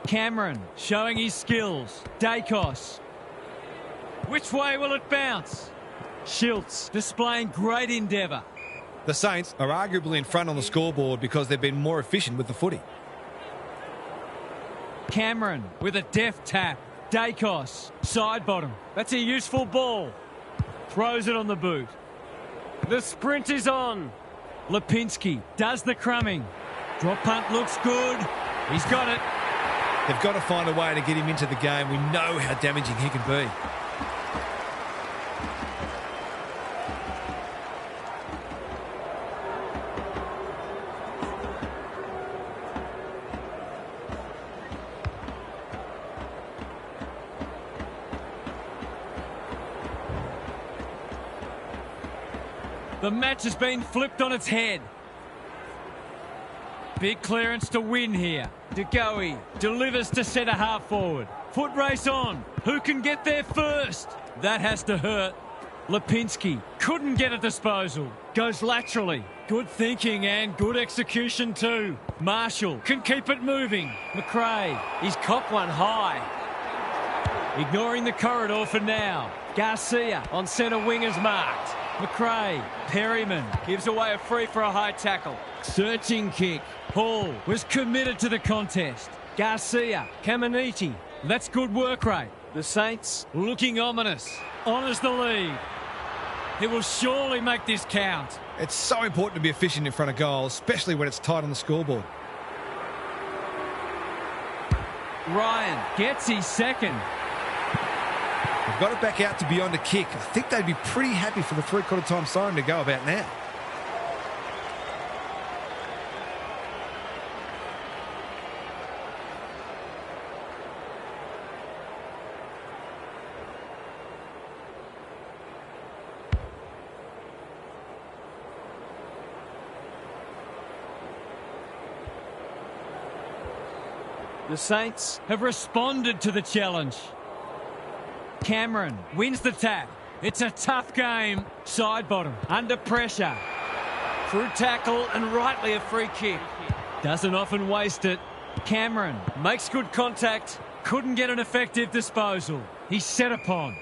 A: Cameron showing his skills. Dacos. Which way will it bounce? Schiltz displaying great endeavour.
B: The Saints are arguably in front on the scoreboard because they've been more efficient with the footy.
A: Cameron with a deft tap. Dacos, side bottom. That's a useful ball. Throws it on the boot. The sprint is on. Lipinski does the crumbing. Drop punt looks good. He's got it.
B: They've got to find a way to get him into the game. We know how damaging he can be.
A: The match has been flipped on its head. Big clearance to win here. De Goey delivers to centre half forward. Foot race on. Who can get there first? That has to hurt. Lipinski couldn't get a disposal. Goes laterally. Good thinking and good execution too. Marshall can keep it moving. McRae, he's copped one high. Ignoring the corridor for now. Garcia on centre wing is marked. McRae, Perryman gives away a free for a high tackle. Searching kick. Hall was committed to the contest. Garcia, Caminiti. That's good work rate. The Saints looking ominous. Honours the lead. He will surely make this count.
B: It's so important to be efficient in front of goal, especially when it's tight on the scoreboard.
A: Ryan gets his second.
B: They've got it back out to beyond a kick. I think they'd be pretty happy for the three-quarter time siren to go about now.
A: The Saints have responded to the challenge. Cameron wins the tap. It's a tough game. Side bottom, under pressure. Through tackle and rightly a free kick. Doesn't often waste it. Cameron makes good contact. Couldn't get an effective disposal. He's set upon.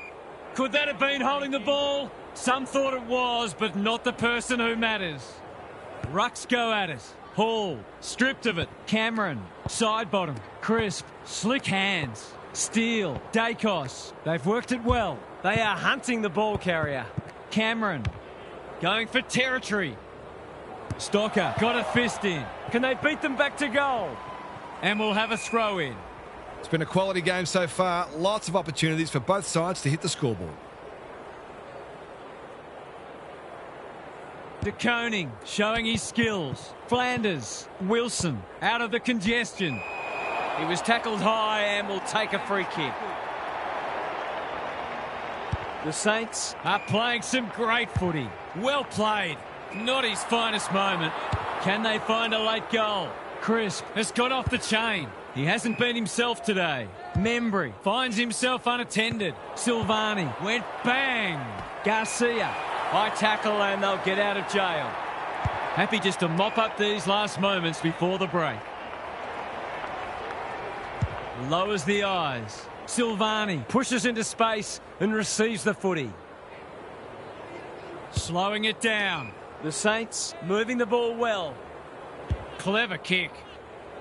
A: Could that have been holding the ball? Some thought it was, but not the person who matters. Rucks go at it. Hall, stripped of it. Cameron, side bottom. Crisp, slick hands. Steele, Dacos. They've worked it well. They are hunting the ball carrier. Cameron, going for territory. Stocker, got a fist in. Can they beat them back to goal? And we'll have a throw in.
B: It's been a quality game so far. Lots of opportunities for both sides to hit the scoreboard.
A: De Koning showing his skills. Flanders, Wilson out of the congestion. He was tackled high and will take a free kick. The Saints are playing some great footy. Well played. Not his finest moment. Can they find a late goal? Crisp has got off the chain. He hasn't been himself today. Membry finds himself unattended. Silvani went bang. Garcia High tackle and they'll get out of jail. Happy just to mop up these last moments before the break. Lowers the eyes. Silvani pushes into space and receives the footy. Slowing it down. The Saints moving the ball well. Clever kick.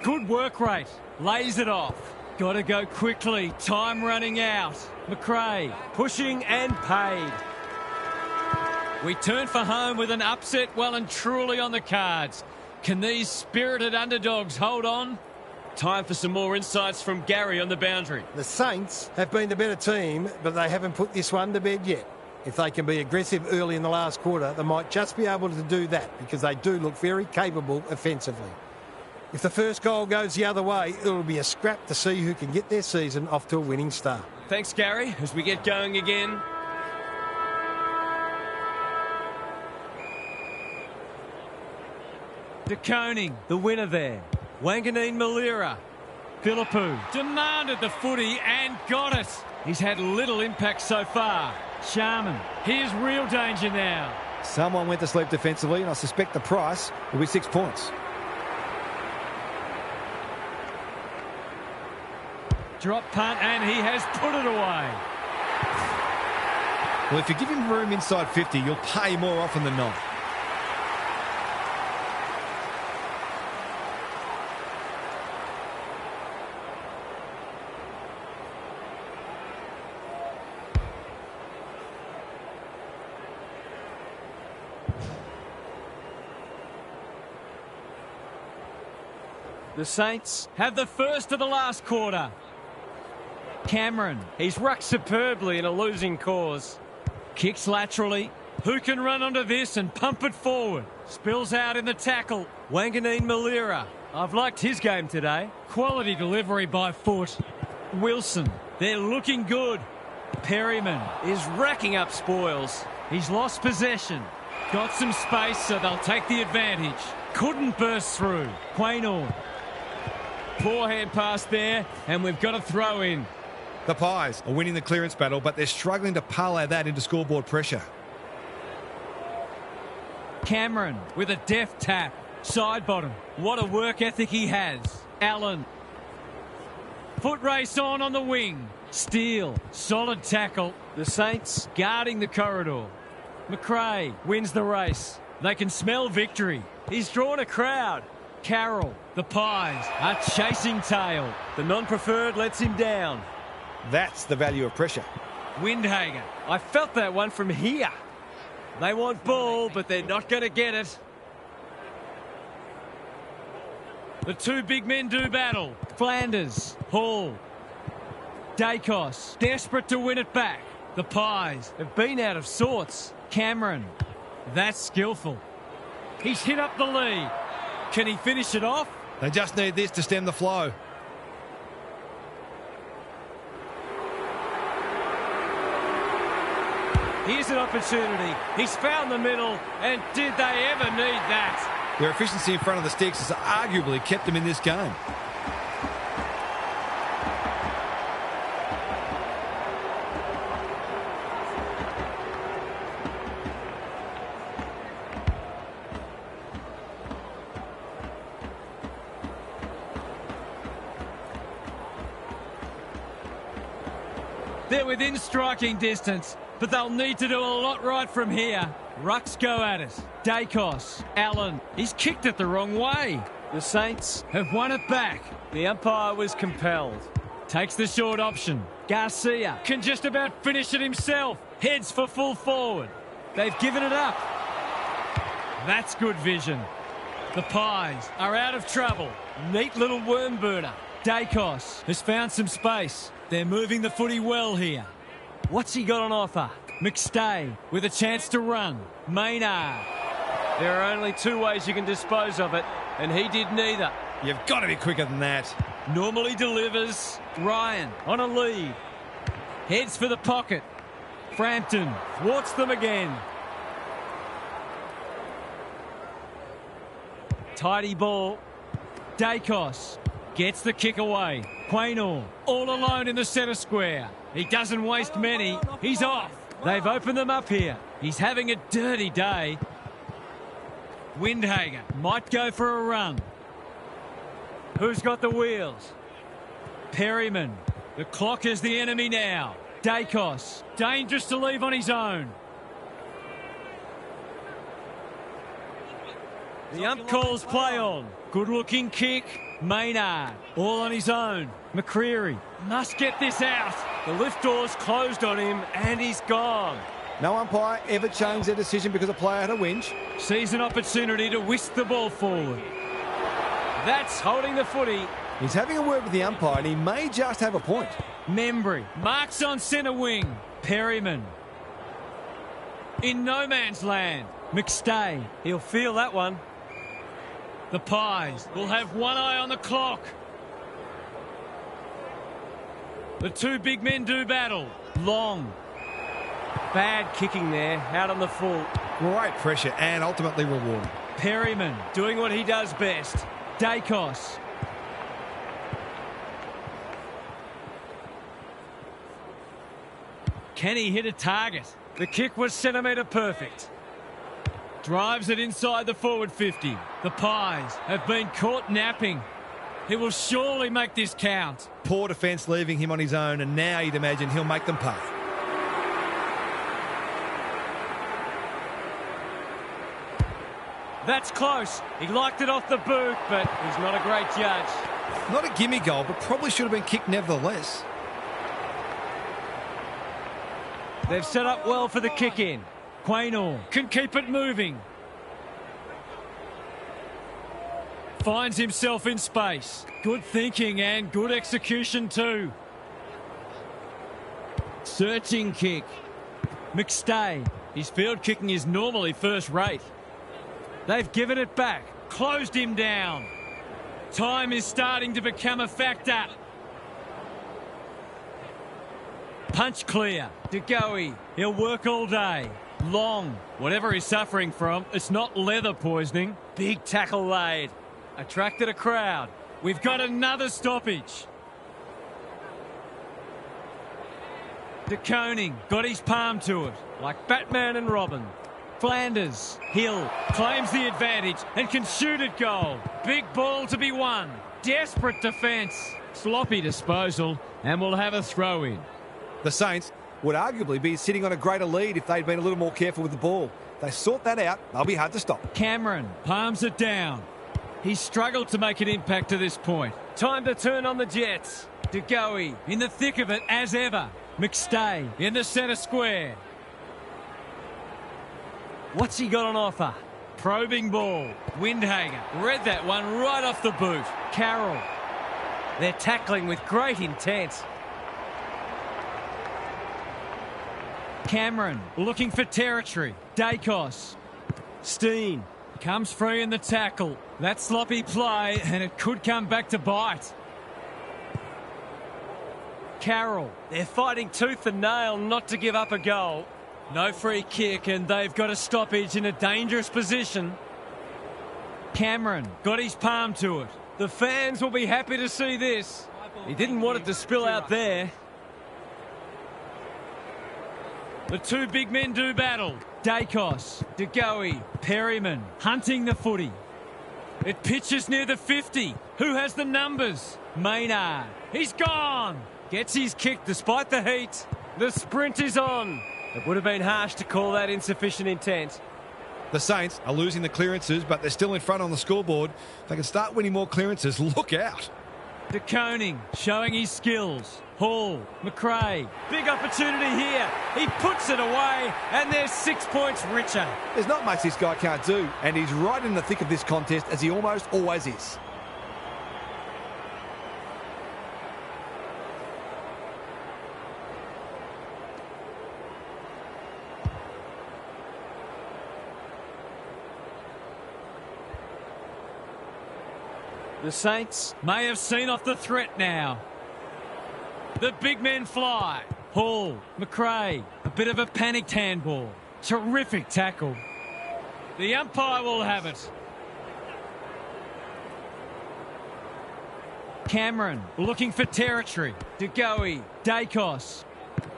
A: Good work rate. Lays it off. Got to go quickly. Time running out. McRae pushing and paid. We turn for home with an upset well and truly on the cards. Can these spirited underdogs hold on? Time for some more insights from Gary on the boundary.
D: The Saints have been the better team, but they haven't put this one to bed yet. If they can be aggressive early in the last quarter, they might just be able to do that because they do look very capable offensively. If the first goal goes the other way, it'll be a scrap to see who can get their season off to a winning start.
A: Thanks, Gary, as we get going again. De Koning, the winner there. Wanganeen Malira. Philippou demanded the footy and got it. He's had little impact so far. Sharman, here's real danger now.
B: Someone went to sleep defensively, and I suspect the price will be 6 points.
A: Drop punt, and he has put it away.
B: Well, if you give him room inside 50, you'll pay more often than not.
A: The Saints have the first of the last quarter. Cameron, he's rucked superbly in a losing cause. Kicks laterally. Who can run onto this and pump it forward? Spills out in the tackle. Wanganeen Malira. I've liked his game today. Quality delivery by foot. Wilson, they're looking good. Perryman is racking up spoils. He's lost possession. Got some space, so they'll take the advantage. Couldn't burst through. Quaynor. Poor hand pass there, and we've got a throw in.
B: The Pies are winning the clearance battle, but they're struggling to parlay that into scoreboard pressure.
A: Cameron with a deft tap. Side bottom. What a work ethic he has. Allen. Foot race on the wing. Steele. Solid tackle. The Saints guarding the corridor. McRae wins the race. They can smell victory. He's drawn a crowd. Carroll. The Pies are chasing tail. The non-preferred lets him down.
B: That's the value of pressure.
A: Windhager. I felt that one from here. They want ball, but they're not going to get it. The two big men do battle. Flanders. Hall. Dacos. Desperate to win it back. The Pies have been out of sorts. Cameron. That's skillful. He's hit up the lead. Can he finish it off?
B: They just need this to stem the flow.
A: Here's an opportunity. He's found the middle, and did they ever need that?
B: Their efficiency in front of the sticks has arguably kept them in this game.
A: They're within striking distance, but they'll need to do a lot right from here. Rucks go at it. Dacos. Allen. He's kicked it the wrong way. The Saints have won it back. The umpire was compelled. Takes the short option. Garcia can just about finish it himself. Heads for full forward. They've given it up. That's good vision. The Pies are out of trouble. Neat little worm burner. Dacos has found some space. They're moving the footy well here. What's he got on offer? McStay with a chance to run. Maynard. There are only two ways you can dispose of it, and he did neither.
B: You've got to be quicker than that.
A: Normally delivers. Ryan on a lead. Heads for the pocket. Frampton thwarts them again. Tidy ball. Dacos gets the kick away. Quaynor all alone in the centre square. He doesn't waste many. He's off. They've opened them up here. He's having a dirty day. Windhager might go for a run. Who's got the wheels? Perryman. The clock is the enemy now. Dacos. Dangerous to leave on his own. The ump calls play on. Good looking kick. Maynard. All on his own. McCreary must get this out. The lift door's closed on him and he's gone.
E: No umpire ever changed their decision because a player had a whinge.
A: Sees an opportunity to whisk the ball forward. That's holding the footy.
E: He's having a word with the umpire and he may just have a point.
A: Membry marks on centre wing. Perryman. In no man's land. McStay. He'll feel that one. The Pies will have one eye on the clock. The two big men do battle. Long. Bad kicking there, out on the full.
B: Great pressure and ultimately rewarded.
A: Perryman doing what he does best. Dacos. Can he hit a target? The kick was centimetre perfect. Drives it inside the forward 50. The Pies have been caught napping. He will surely make this count.
B: Poor defence leaving him on his own, and now you'd imagine he'll make them pay.
A: That's close. He liked it off the boot, but he's not a great judge.
B: Not a gimme goal, but probably should have been kicked nevertheless.
A: They've set up well for the kick-in. Quaynor can keep it moving. Finds himself in space. Good thinking and good execution too. Searching kick. McStay. His field kicking is normally first rate. They've given it back. Closed him down. Time is starting to become a factor. Punch clear. De Goey. He'll work all day. Long. Whatever he's suffering from, it's not leather poisoning. Big tackle laid. Attracted a crowd. We've got another stoppage. De Koning got his palm to it, like Batman and Robin. Flanders. Hill claims the advantage and can shoot at goal. Big ball to be won. Desperate defence. Sloppy disposal, and we'll have a throw in.
E: The Saints would arguably be sitting on a greater lead if they'd been a little more careful with the ball. They sort that out, they'll be hard to stop.
A: Cameron palms it down. He's struggled to make an impact to this point. Time to turn on the Jets. De Goey in the thick of it as ever. McStay in the centre square. What's he got on offer? Probing ball. Windhager read that one right off the boot. Carroll. They're tackling with great intent. Cameron looking for territory. Dacos. Steen comes free in the tackle. That sloppy play, and it could come back to bite. Carroll. They're fighting tooth and nail not to give up a goal. No free kick, and they've got a stoppage in a dangerous position. Cameron got his palm to it. The fans will be happy to see this. He didn't want it to spill out there. The two big men do battle. Dacos, De Goey, Perryman hunting the footy. It pitches near the 50. Who has the numbers? Maynard. He's gone. Gets his kick despite the heat. The sprint is on. It would have been harsh to call that insufficient intent.
B: The Saints are losing the clearances, but they're still in front on the scoreboard. If they can start winning more clearances, look out.
A: De Koning showing his skills. Hall, McRae, big opportunity here. He puts it away, and they're 6 points richer.
E: There's not much this guy can't do, and he's right in the thick of this contest, as he almost always is.
A: The Saints may have seen off the threat now. The big men fly. Hall, McRae, a bit of a panicked handball. Terrific tackle. The umpire will have it. Cameron looking for territory. De Goey, Dacos.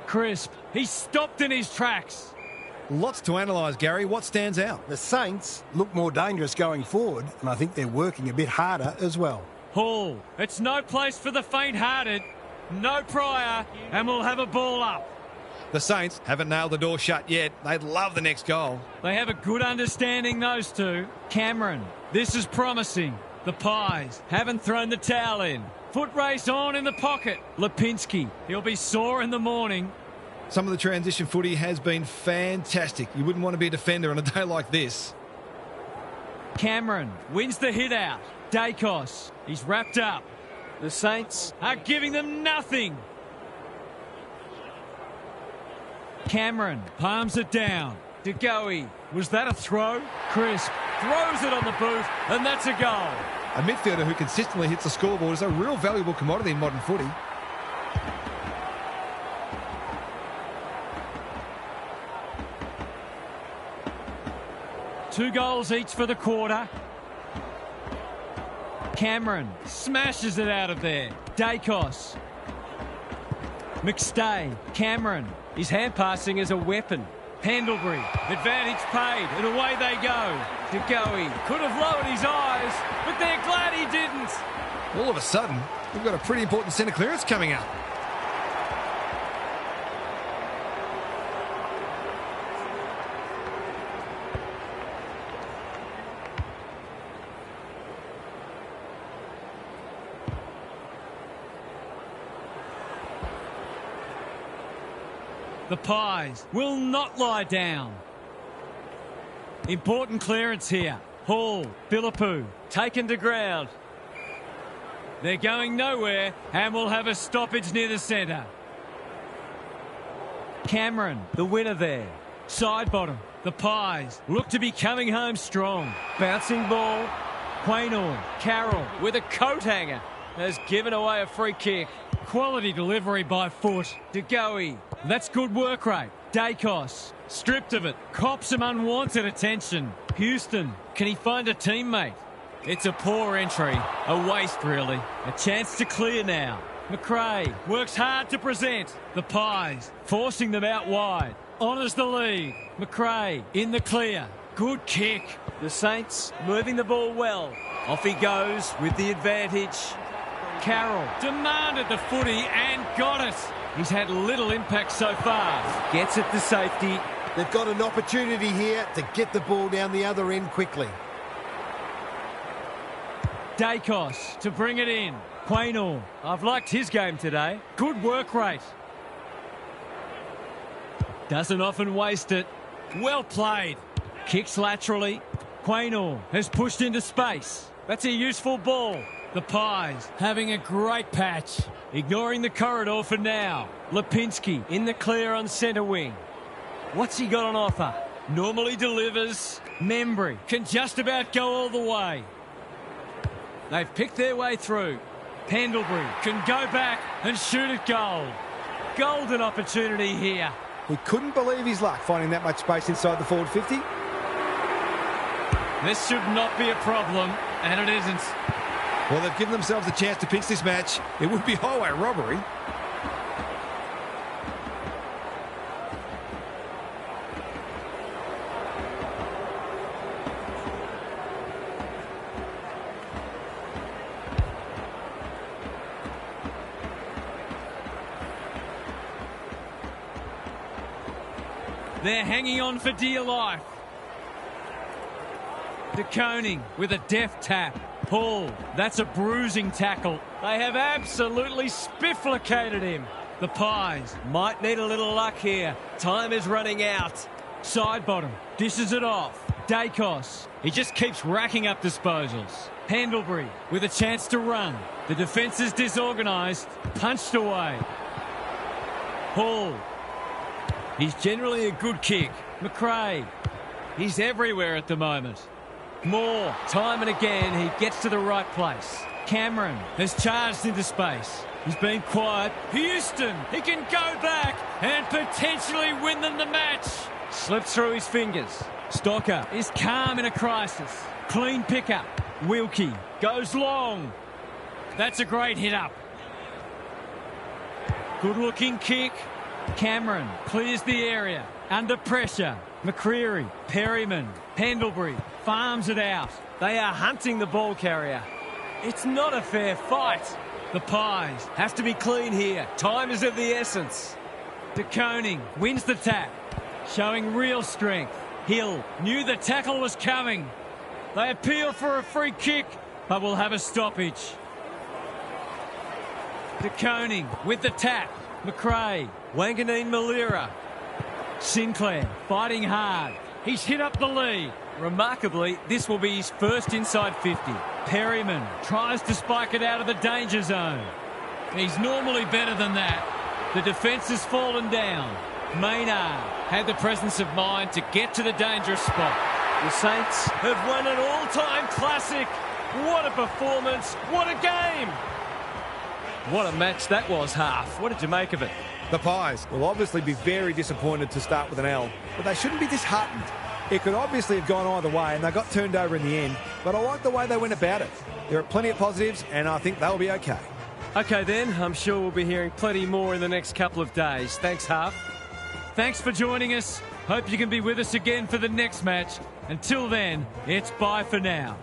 A: Crisp. He's stopped in his tracks.
B: Lots to analyse, Gary. What stands out?
D: The Saints look more dangerous going forward, and I think they're working a bit harder as well.
A: Hall. It's no place for the faint-hearted. No prior, and we'll have a ball up.
B: The Saints haven't nailed the door shut yet. They'd love the next goal.
A: They have a good understanding, those two. Cameron. This is promising. The Pies haven't thrown the towel in. Foot race on in the pocket. Lipinski. He'll be sore in the morning.
B: Some of the transition footy has been fantastic. You wouldn't want to be a defender on a day like this.
A: Cameron wins the hit out. Dacos. He's wrapped up. The Saints are giving them nothing. Cameron palms it down. De Goey. Was that a throw? Crisp throws it on the boot, and that's a goal.
B: A midfielder who consistently hits the scoreboard is a real valuable commodity in modern footy.
A: Two goals each for the quarter. Cameron smashes it out of there. Dacos. McStay. Cameron. His hand passing is a weapon. Pendlebury. Advantage paid, and away they go. De Goey could have lowered his eyes, but they're glad he didn't.
B: All of a sudden, we've got a pretty important centre clearance coming up.
A: The Pies will not lie down. Important clearance here. Hall, Philippou, taken to ground. They're going nowhere and will have a stoppage near the centre. Cameron, the winner there. Side bottom. The Pies look to be coming home strong. Bouncing ball. Quaynor, Carroll with a coat hanger has given away a free kick. Quality delivery by foot. De Goey. That's good work rate. Dacos. Stripped of it. Cops some unwanted attention. Houston. Can he find a teammate? It's a poor entry. A waste, really. A chance to clear now. McRae works hard to present. The Pies forcing them out wide. Honours the lead. McRae in the clear. Good kick. The Saints moving the ball well. Off he goes with the advantage. Carroll demanded the footy and got it. He's had little impact so far. Gets it to safety.
C: They've got an opportunity here to get the ball down the other end quickly.
A: Dacos to bring it in. Quaynor. I've liked his game today. Good work rate. Doesn't often waste it. Well played. Kicks laterally. Quaynor has pushed into space. That's a useful ball. The Pies having a great patch. Ignoring the corridor for now. Lipinski in the clear on centre wing. What's he got on offer? Normally delivers. Membry can just about go all the way. They've picked their way through. Pendlebury can go back and shoot at goal. Golden opportunity here.
E: He couldn't believe his luck finding that much space inside the forward 50.
A: This should not be a problem, and it isn't.
B: Well, they've given themselves a chance to pinch this match. It would be highway robbery.
A: They're hanging on for dear life. De Koning with a deft tap. Paul, that's a bruising tackle. They have absolutely spifflicated him. The Pies might need a little luck here. Time is running out. Side bottom, dishes it off. Dacos, he just keeps racking up disposals. Pendlebury with a chance to run. The defence is disorganised. Punched away. Hall. He's generally a good kick. McRae. He's everywhere at the moment. Moore, time and again, he gets to the right place. Cameron has charged into space. He's been quiet. Houston, he can go back and potentially win them the match. Slips through his fingers. Stocker is calm in a crisis. Clean pickup. Wilkie goes long. That's a great hit up. Good looking kick. Cameron clears the area. Under pressure. McCreery, Perryman, Pendlebury farms it out.
G: They are hunting the ball carrier. It's not a fair fight.
A: The Pies have to be clean here.
G: Time is of the essence.
A: De Koning wins the tap, showing real strength. Hill knew the tackle was coming. They appeal for a free kick, but will have a stoppage. De Koning with the tap. McRae, Wanganeen Malira. Sinclair fighting hard. He's hit up the lead. Remarkably, this will be his first inside 50. Perryman tries to spike it out of the danger zone. He's normally better than that. The defence has fallen down. Maynard had the presence of mind to get to the dangerous spot.
G: The Saints have won an all-time classic. What a performance. What a game.
A: What a match that was, Half. What did you make of it?
E: The Pies will obviously be very disappointed to start with an L, but they shouldn't be disheartened. It could obviously have gone either way, and they got turned over in the end, but I like the way they went about it. There are plenty of positives, and I think they'll be okay.
G: Okay then, I'm sure we'll be hearing plenty more in the next couple of days. Thanks, Half.
A: Thanks for joining us. Hope you can be with us again for the next match. Until then, it's bye for now.